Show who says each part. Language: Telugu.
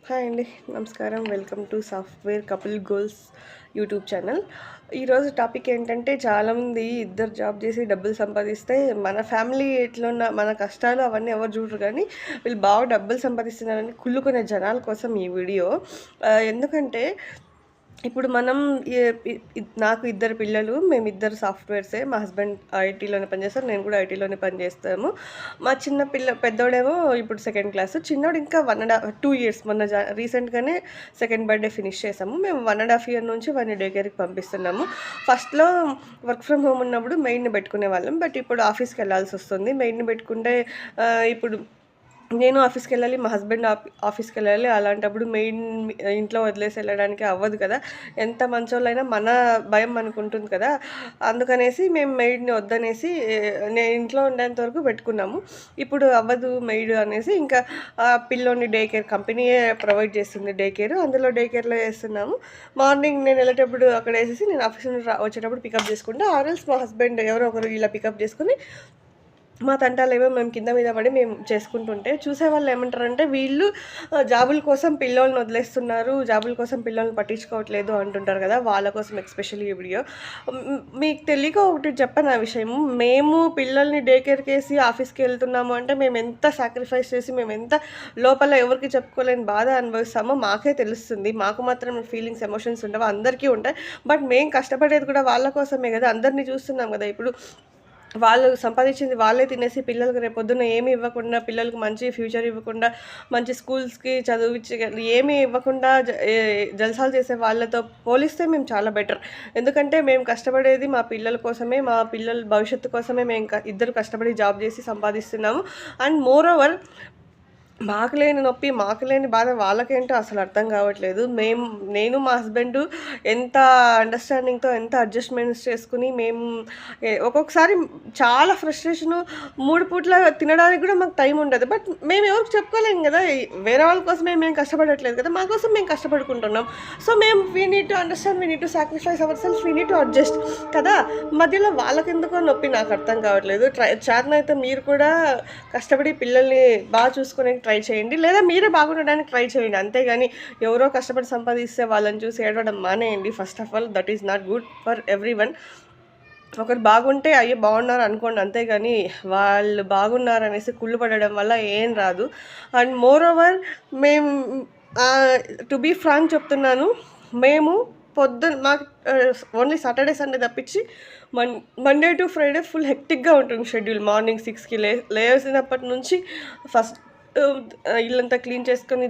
Speaker 1: హాయ్ అండి. నమస్కారం. Welcome to software couple goals YouTube channel. ఈరోజు టాపిక్ ఏంటంటే, చాలామంది ఇద్దరు జాబ్ చేసి డబ్బులు సంపాదిస్తే, మన ఫ్యామిలీ ఎట్లున్న మన కష్టాలు అవన్నీ ఎవరు చూడరు కానీ, వీళ్ళు బాగా డబ్బులు సంపాదిస్తున్నారని కుళ్ళుకునే జనాల కోసం ఈ వీడియో. ఎందుకంటే ఇప్పుడు మనం నాకు ఇద్దరు పిల్లలు. మేమిద్దరు సాఫ్ట్‌వేర్సే. మా హస్బెండ్ ఐటీలోనే పనిచేస్తారు. నేను కూడా ఐటీలోనే పనిచేస్తాము. మా చిన్న పెద్దోడేమో ఇప్పుడు సెకండ్ క్లాసు. చిన్నోడు ఇంకా 2 ఇయర్స్. మొన్న రీసెంట్‌గానే సెకండ్ బర్త్‌డే ఫినిష్ చేసాము. మేము 1 ½ ఇయర్ నుంచి వాడిని డే కేర్‌కి పంపిస్తున్నాము. ఫస్ట్‌లో వర్క్ ఫ్రమ్ హోమ్ ఉన్నప్పుడు మెయిడ్‌ని పెట్టుకునేవాళ్ళం. బట్ ఇప్పుడు ఆఫీస్‌కెళ్ళాల్సొస్తుంది. మెయిడ్‌ని పెట్టుకుంటే ఇప్పుడు నేను ఆఫీస్‌కెళ్ళాలి. మా హస్బెండ్ ఆఫీస్‌కెళ్ళాలి. అలాంటప్పుడు మెయిడ్‌ని ఇంట్లో వదిలేసి వెళ్ళడానికి అవ్వదు కదా! ఎంత మంచోళ్ళైనా మన భయం మనకుంటుంది కదా! అందుకనేసి మేము మెయిడ్‌ని వద్దనేసి నేను ఇంట్లో ఉండేంత వరకు పెట్టుకున్నాము. ఇప్పుడు అవ్వదు మెయిడ్ అనేసి ఇంకా పిల్లోడిని డే కేర్ కంపెనీయే ప్రొవైడ్ చేస్తుంది డే కేర్. అందులో డే కేర్‌లో ఏస్తున్నాము. మార్నింగ్ నేను వెళ్ళేటప్పుడు అక్కడ ఏసేసి నేను ఆఫీస్ నుండి వచ్చేటప్పుడు పికప్ చేసుకుంటా. ఆర్ ఎల్స్ మా హస్బెండ్ ఎవరో ఒకరు ఇలా పికప్ చేసుకొని మా తంటాలేవో మేము కింద మీద పడి మేము చేసుకుంటుంటే, చూసేవాళ్ళు ఏమంటారంటే, వీళ్ళు జాబుల కోసం పిల్లోల్ని వదిలేస్తున్నారు, జాబుల కోసం పిల్లల్ని పట్టించుకోవట్లేదు అంటుంటారు కదా! వాళ్ళ కోసం ఎస్పెషల్లీ ఈ వీడియో. మీకు తెలియక ఒకటి చెప్పనా విషయము, మేము పిల్లల్ని డే కేర్‌కేసి ఆఫీస్‌కెళ్తున్నాము అంటే, మేమెంత సాక్రిఫైస్ చేసి, మేమెంత లోపల ఎవరికీ చెప్పుకోలేని బాధ అనుభవిస్తామో మాకే తెలుస్తుంది. మాకు మాత్రం ఫీలింగ్స్, ఎమోషన్స్ ఉండవు. అందరికీ ఉంటాయి. బట్ మేము కష్టపడేది కూడా వాళ్ళ కోసమే కదా! అందరిని చూస్తున్నాం కదా! ఇప్పుడు వాళ్ళు సంపాదించింది వాళ్ళే తినేసి పిల్లలకి రేపొద్దున్న ఏమి ఇవ్వకుండా, పిల్లలకి మంచి ఫ్యూచర్ ఇవ్వకుండా, మంచి స్కూల్స్‌కి చదివిచ్చి ఏమి ఇవ్వకుండా జల్సాలు చేసే వాళ్ళతో పోలిస్తే మేము చాలా బెటర్. ఎందుకంటే మేము కష్టపడేది మా పిల్లల కోసమే, మా పిల్లల భవిష్యత్తు కోసమే మేము ఇద్దరు కష్టపడి జాబ్ చేసి సంపాదిస్తున్నాము. అండ్ మోర్ ఓవర్ మాకు లేని నొప్పి, మాకు లేని బాధ వాళ్ళకేంటో అసలు అర్థం కావట్లేదు. నేను మా హస్బెండు ఎంత అండర్‌స్టాండింగ్‌తో ఎంత అడ్జస్ట్‌మెంట్స్ చేసుకొని మేము ఒక్కొక్కసారి చాలా ఫ్రస్ట్రేషను. 3 పూట్ల తినడానికి కూడా మాకు టైం ఉండదు. బట్ మేము ఎవరికి చెప్పుకోలేం గదా! వేరే వాళ్ళ కోసమే మేము కష్టపడట్లేదు కదా! మా కోసం మేము కష్టపడుకుంటున్నాం. సో, మేము we need to understand, we need to sacrifice our self, we need to adjust కదా! మధ్యలో వాళ్ళకెందుకో నొప్పి నాకు అర్థం కావట్లేదు. చేతనైతే మీరు కూడా కష్టపడి పిల్లల్ని చూసుకోవడానికి ట్రై చేయండి. లేదా మీరే బాగుండడానికి ట్రై చేయండి. అంతేగాని ఎవరో కష్టపడి సంపాదిస్తే వాళ్ళని చూసి ఏడవడం మానేయండి. First of all that is not good for everyone. ఒకరు బాగుంటే అయ్యో! బాగున్నారు అనుకోండి. అంతేగాని వాళ్ళు బాగున్నారనేసి కుళ్ళు పడడం వల్ల ఏం రాదు. అండ్ మోర్ ఓవర్ మేము టు బీ ఫ్రాంక్ చెప్తున్నాను. మేము మాకు ఓన్లీ సాటర్‌డే, సండే తప్పించి మండే టు ఫ్రైడే ఫుల్ హెక్టిక్‌గా ఉంటుంది షెడ్యూల్. మార్నింగ్ 6కి లేసినప్పటి నుంచి ఫస్ట్ ఇల్లంతా క్లీన్ చేసుకొని